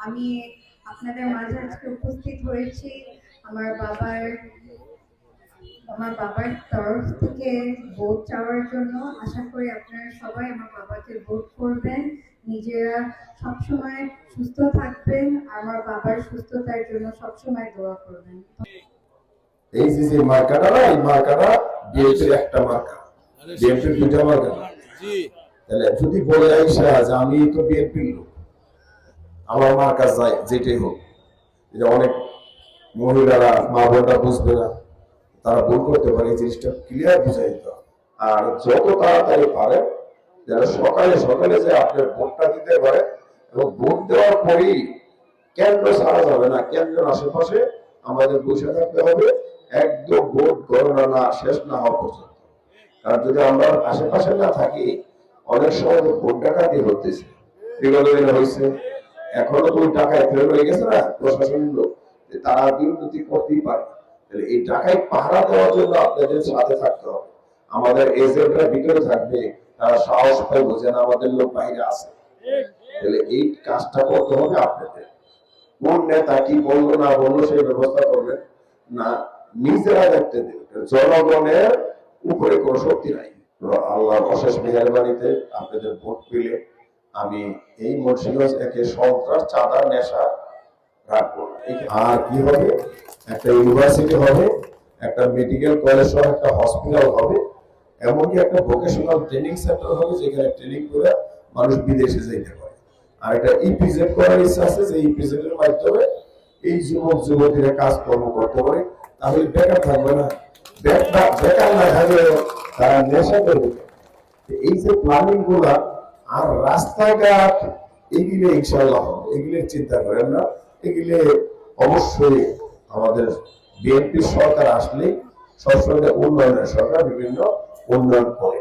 আমি আপনাদের মাঝে আজকে উপস্থিত হয়েছি আমার বাবার আমার বাবার তরফ থেকে ভোট চাওয়ার জন্য। আশা করি আপনারা সবাই আমার বাবাকে ভোট করবেন। নিজেরা সবসময় সুস্থ থাকবেন, আমার বাবার সুস্থতার জন্য সবসময় দোয়া করবেন। এই যে মার্কাটা না, এই মার্কাটা বিএনপির একটা মার্কা, বিএনপির দুইটা মার্কা। তাহলে যদি বলে আইসা যে আমি তো বিএনপির লোক, আমার মার্কা যাই যেটাই হোক, এটা অনেক মহিলারা মা বোনরা বুঝবে না, তারা ভুল করতে পারে। এই জিনিসটা ক্লিয়ার বুঝাই দিতে হবে। আর যত তাড়াতাড়ি পারে যারা সকালে সকালে যে আপনার ভোটটা দিতে পারে, এবং ভোট দেওয়ার পরেই কেন্দ্র ছাড়া যাবে না, কেন্দ্রের আশেপাশে আমাদের বসে থাকতে হবে একদম ভোট গণনা না শেষ না হওয়া পর্যন্ত। কারণ যদি আমরা আশেপাশে না থাকি, অনেক সময় তো ভোট ডাকাতি হতেছে, বিগত দিনে হয়েছে, এখনো তো ওই টাকায় ফেরত হয়ে গেছে না প্রশাসনের লোক, তারা দুর্নীতি করতেই পারে। তাহলে এই টাকায় পাহারা দেওয়ার জন্য আপনাদের সাথে থাকতে হবে। আমাদের এজেন্টরা ভিতরে থাকবে, তারা সাহস পাই বোঝেন আমাদের লোক বাইরে আছে। তাহলে এই কাজটা করতে হবে আপনাদের। কোন নেতা কি বললো না বললো সেই ব্যবস্থা করবেন না, নিজেরা দেখতে দেবে। জনগণের উপরে কোনো শক্তি নাই। আল্লাহর অশেষ মেহেরবানিতে আপনাদের ভোট পেলে আমি এই মুন্সিগঞ্জ একে সন্ত্রাস, চাঁদা, নেশা রাখবো। আর কি হবে, একটা ইউনিভার্সিটি হবে, একটা মেডিকেল কলেজ সহ একটা হসপিটাল হবে, এমনকি একটা ভোকেশনাল ট্রেনিং সেন্টার হবে যেখানে ট্রেনিং করে মানুষ বিদেশে যেতে পারে। আর একটা ইপিজেড করার ইচ্ছা আছে, যে ইপিজেড এর মাধ্যমে এই যুবক যুবতীরা কাজকর্ম করতে পারে, তাহলে বেকার থাকবে না। বেকার না থাকলে তারা নেশা করবে। এই যে প্ল্যানিং গুলা আর রাস্তাঘাট, এগুলো ইনশাল্লাহ হবে, এগুলোর চিন্তা করেন না। এগুলো অবশ্যই আমাদের বিএনপি সরকার আসলেই সবসময় উন্নয়নের সরকার বিভিন্ন উন্নয়ন করে।